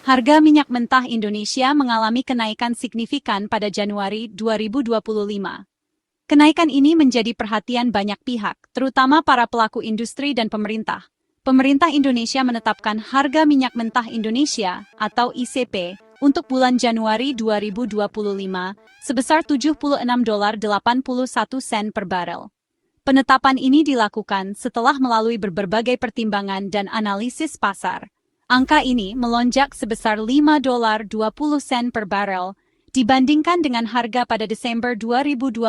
Harga minyak mentah Indonesia mengalami kenaikan signifikan pada Januari 2025. Kenaikan ini menjadi perhatian banyak pihak, terutama para pelaku industri dan pemerintah. Pemerintah Indonesia menetapkan harga minyak mentah Indonesia atau ICP untuk bulan Januari 2025 sebesar $76.81 per barel. Penetapan ini dilakukan setelah melalui berbagai pertimbangan dan analisis pasar. Angka ini melonjak sebesar $5.20 per barel dibandingkan dengan harga pada Desember 2024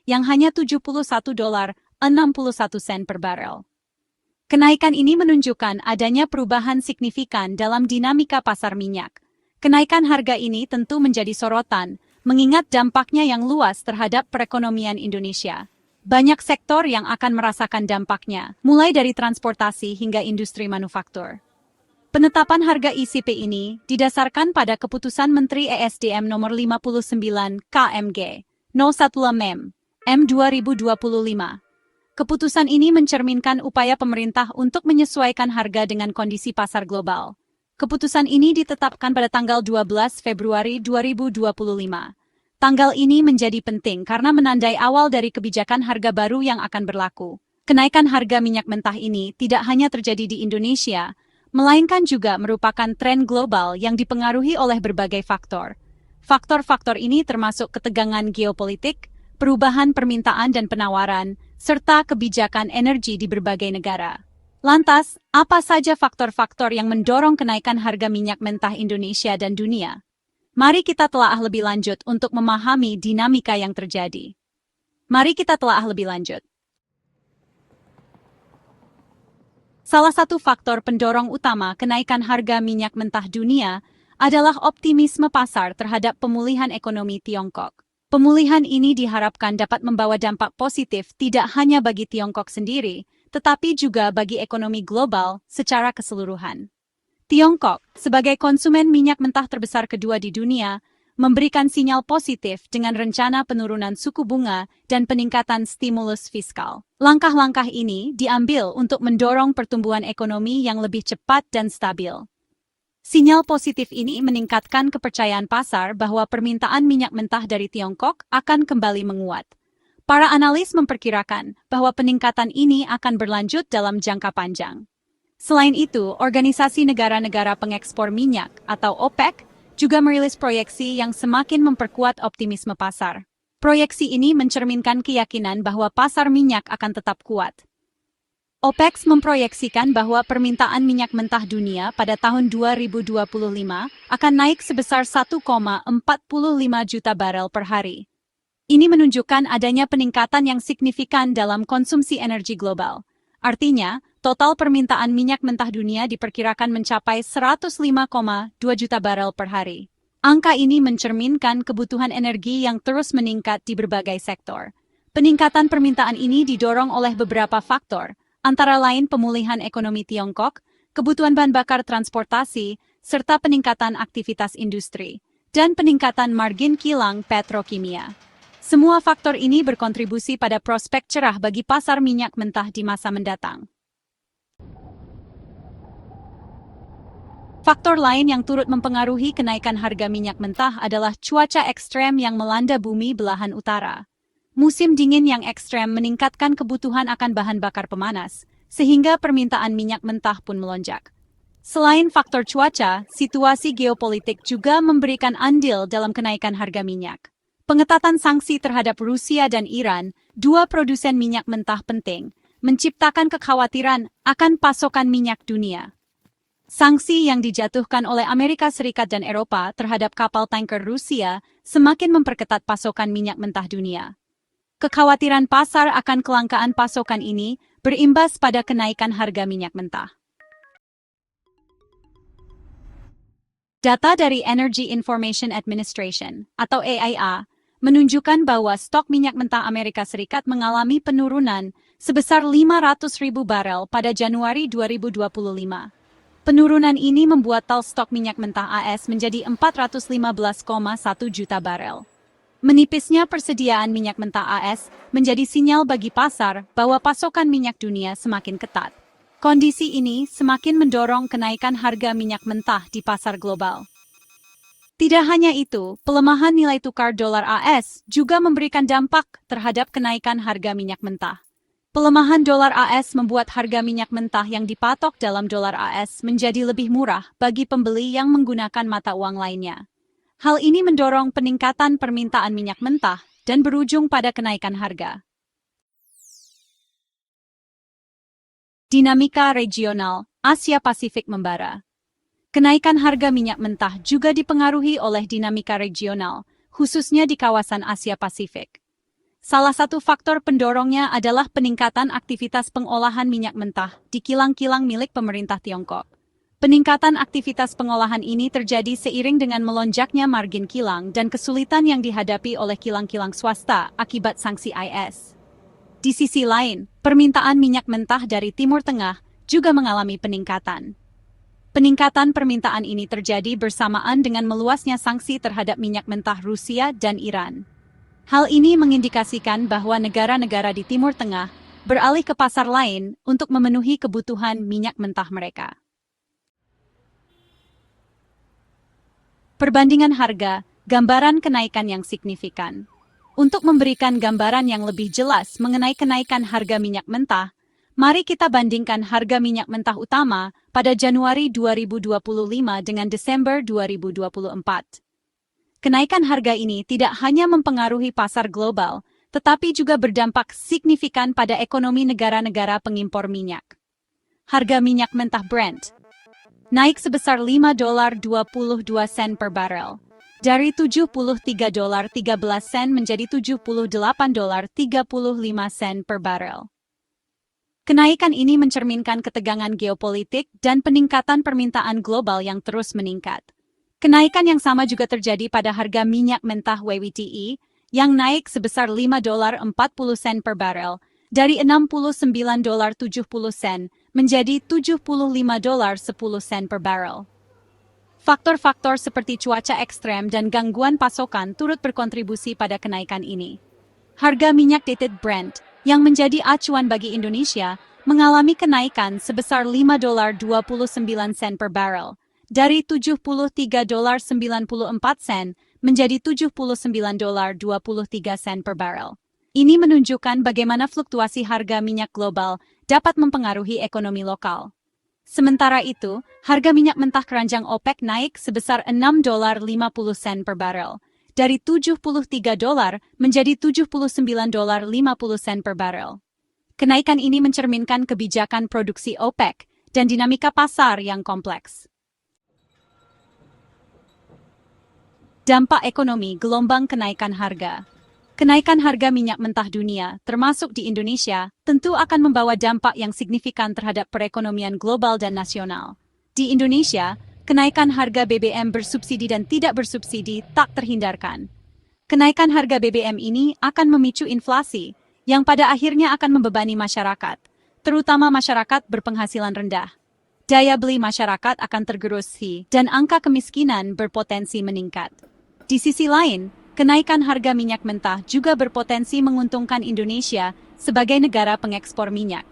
yang hanya $71.61 per barel. Kenaikan ini menunjukkan adanya perubahan signifikan dalam dinamika pasar minyak. Kenaikan harga ini tentu menjadi sorotan, mengingat dampaknya yang luas terhadap perekonomian Indonesia. Banyak sektor yang akan merasakan dampaknya, mulai dari transportasi hingga industri manufaktur. Penetapan harga ICP ini didasarkan pada Keputusan Menteri ESDM Nomor 59 KMG 01 MEM M 2025. Keputusan ini mencerminkan upaya pemerintah untuk menyesuaikan harga dengan kondisi pasar global. Keputusan ini ditetapkan pada tanggal 12 Februari 2025. Tanggal ini menjadi penting karena menandai awal dari kebijakan harga baru yang akan berlaku. Kenaikan harga minyak mentah ini tidak hanya terjadi di Indonesia, melainkan juga merupakan tren global yang dipengaruhi oleh berbagai faktor. Faktor-faktor ini termasuk ketegangan geopolitik, perubahan permintaan dan penawaran, serta kebijakan energi di berbagai negara. Lantas, apa saja faktor-faktor yang mendorong kenaikan harga minyak mentah Indonesia dan dunia? Mari kita telaah lebih lanjut untuk memahami dinamika yang terjadi. Mari kita telaah lebih lanjut. Salah satu faktor pendorong utama kenaikan harga minyak mentah dunia adalah optimisme pasar terhadap pemulihan ekonomi Tiongkok. Pemulihan ini diharapkan dapat membawa dampak positif tidak hanya bagi Tiongkok sendiri, tetapi juga bagi ekonomi global secara keseluruhan. Tiongkok, sebagai konsumen minyak mentah terbesar kedua di dunia, memberikan sinyal positif dengan rencana penurunan suku bunga dan peningkatan stimulus fiskal. Langkah-langkah ini diambil untuk mendorong pertumbuhan ekonomi yang lebih cepat dan stabil. Sinyal positif ini meningkatkan kepercayaan pasar bahwa permintaan minyak mentah dari Tiongkok akan kembali menguat. Para analis memperkirakan bahwa peningkatan ini akan berlanjut dalam jangka panjang. Selain itu, Organisasi Negara-Negara Pengekspor Minyak atau OPEC juga merilis proyeksi yang semakin memperkuat optimisme pasar. Proyeksi ini mencerminkan keyakinan bahwa pasar minyak akan tetap kuat. OPEC memproyeksikan bahwa permintaan minyak mentah dunia pada tahun 2025 akan naik sebesar 1,45 juta barel per hari. Ini menunjukkan adanya peningkatan yang signifikan dalam konsumsi energi global. Artinya, total permintaan minyak mentah dunia diperkirakan mencapai 105,2 juta barel per hari. Angka ini mencerminkan kebutuhan energi yang terus meningkat di berbagai sektor. Peningkatan permintaan ini didorong oleh beberapa faktor, antara lain pemulihan ekonomi Tiongkok, kebutuhan bahan bakar transportasi, serta peningkatan aktivitas industri, dan peningkatan margin kilang petrokimia. Semua faktor ini berkontribusi pada prospek cerah bagi pasar minyak mentah di masa mendatang. Faktor lain yang turut mempengaruhi kenaikan harga minyak mentah adalah cuaca ekstrem yang melanda bumi belahan utara. Musim dingin yang ekstrem meningkatkan kebutuhan akan bahan bakar pemanas, sehingga permintaan minyak mentah pun melonjak. Selain faktor cuaca, situasi geopolitik juga memberikan andil dalam kenaikan harga minyak. Pengetatan sanksi terhadap Rusia dan Iran, dua produsen minyak mentah penting, menciptakan kekhawatiran akan pasokan minyak dunia. Sanksi yang dijatuhkan oleh Amerika Serikat dan Eropa terhadap kapal tanker Rusia semakin memperketat pasokan minyak mentah dunia. Kekhawatiran pasar akan kelangkaan pasokan ini berimbas pada kenaikan harga minyak mentah. Data dari Energy Information Administration atau EIA menunjukkan bahwa stok minyak mentah Amerika Serikat mengalami penurunan sebesar 500.000 barel pada Januari 2025. Penurunan ini membuat total stok minyak mentah AS menjadi 415,1 juta barel. Menipisnya persediaan minyak mentah AS menjadi sinyal bagi pasar bahwa pasokan minyak dunia semakin ketat. Kondisi ini semakin mendorong kenaikan harga minyak mentah di pasar global. Tidak hanya itu, pelemahan nilai tukar dolar AS juga memberikan dampak terhadap kenaikan harga minyak mentah. Pelemahan dolar AS membuat harga minyak mentah yang dipatok dalam dolar AS menjadi lebih murah bagi pembeli yang menggunakan mata uang lainnya. Hal ini mendorong peningkatan permintaan minyak mentah dan berujung pada kenaikan harga. Dinamika regional, Asia Pasifik membara. Kenaikan harga minyak mentah juga dipengaruhi oleh dinamika regional, khususnya di kawasan Asia Pasifik. Salah satu faktor pendorongnya adalah peningkatan aktivitas pengolahan minyak mentah di kilang-kilang milik pemerintah Tiongkok. Peningkatan aktivitas pengolahan ini terjadi seiring dengan melonjaknya margin kilang dan kesulitan yang dihadapi oleh kilang-kilang swasta akibat sanksi IS. Di sisi lain, permintaan minyak mentah dari Timur Tengah juga mengalami peningkatan. Peningkatan permintaan ini terjadi bersamaan dengan meluasnya sanksi terhadap minyak mentah Rusia dan Iran. Hal ini mengindikasikan bahwa negara-negara di Timur Tengah beralih ke pasar lain untuk memenuhi kebutuhan minyak mentah mereka. Perbandingan harga, gambaran kenaikan yang signifikan. Untuk memberikan gambaran yang lebih jelas mengenai kenaikan harga minyak mentah, mari kita bandingkan harga minyak mentah utama pada Januari 2025 dengan Desember 2024. Kenaikan harga ini tidak hanya mempengaruhi pasar global, tetapi juga berdampak signifikan pada ekonomi negara-negara pengimpor minyak. Harga minyak mentah Brent naik sebesar $5.22 per barel, dari $73.13 menjadi $78.35 per barel. Kenaikan ini mencerminkan ketegangan geopolitik dan peningkatan permintaan global yang terus meningkat. Kenaikan yang sama juga terjadi pada harga minyak mentah WTI yang naik sebesar $5.40 per barel, dari $69.70 menjadi $75.10 per barel. Faktor-faktor seperti cuaca ekstrem dan gangguan pasokan turut berkontribusi pada kenaikan ini. Harga minyak dated Brent yang menjadi acuan bagi Indonesia, mengalami kenaikan sebesar $5.29 per barel, dari $73.94 menjadi $79.23 per barel. Ini menunjukkan bagaimana fluktuasi harga minyak global dapat mempengaruhi ekonomi lokal. Sementara itu, harga minyak mentah keranjang OPEC naik sebesar $6.50 per barel, dari $73 menjadi $79.50 per barel. Kenaikan ini mencerminkan kebijakan produksi OPEC dan dinamika pasar yang kompleks. Dampak ekonomi gelombang kenaikan harga. Kenaikan harga minyak mentah dunia, termasuk di Indonesia, tentu akan membawa dampak yang signifikan terhadap perekonomian global dan nasional. Di Indonesia, kenaikan harga BBM bersubsidi dan tidak bersubsidi tak terhindarkan. Kenaikan harga BBM ini akan memicu inflasi, yang pada akhirnya akan membebani masyarakat, terutama masyarakat berpenghasilan rendah. Daya beli masyarakat akan tergerus dan angka kemiskinan berpotensi meningkat. Di sisi lain, kenaikan harga minyak mentah juga berpotensi menguntungkan Indonesia sebagai negara pengekspor minyak.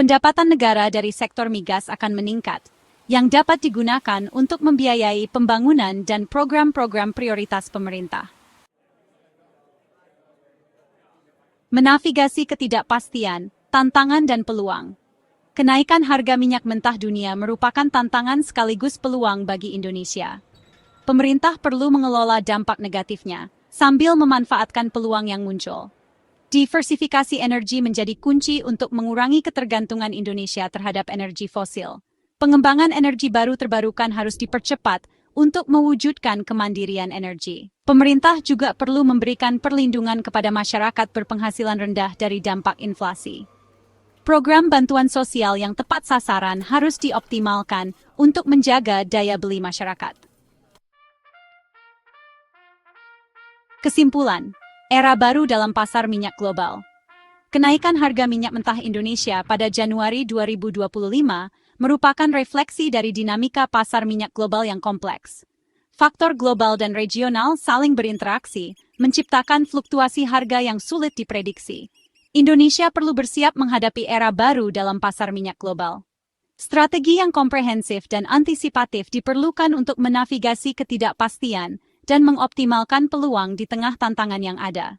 Pendapatan negara dari sektor migas akan meningkat, yang dapat digunakan untuk membiayai pembangunan dan program-program prioritas pemerintah. Menavigasi ketidakpastian, tantangan dan peluang. Kenaikan harga minyak mentah dunia merupakan tantangan sekaligus peluang bagi Indonesia. Pemerintah perlu mengelola dampak negatifnya, sambil memanfaatkan peluang yang muncul. Diversifikasi energi menjadi kunci untuk mengurangi ketergantungan Indonesia terhadap energi fosil. Pengembangan energi baru terbarukan harus dipercepat untuk mewujudkan kemandirian energi. Pemerintah juga perlu memberikan perlindungan kepada masyarakat berpenghasilan rendah dari dampak inflasi. Program bantuan sosial yang tepat sasaran harus dioptimalkan untuk menjaga daya beli masyarakat. Kesimpulan, era baru dalam pasar minyak global. Kenaikan harga minyak mentah Indonesia pada Januari 2025 merupakan refleksi dari dinamika pasar minyak global yang kompleks. Faktor global dan regional saling berinteraksi, menciptakan fluktuasi harga yang sulit diprediksi. Indonesia perlu bersiap menghadapi era baru dalam pasar minyak global. Strategi yang komprehensif dan antisipatif diperlukan untuk menavigasi ketidakpastian dan mengoptimalkan peluang di tengah tantangan yang ada.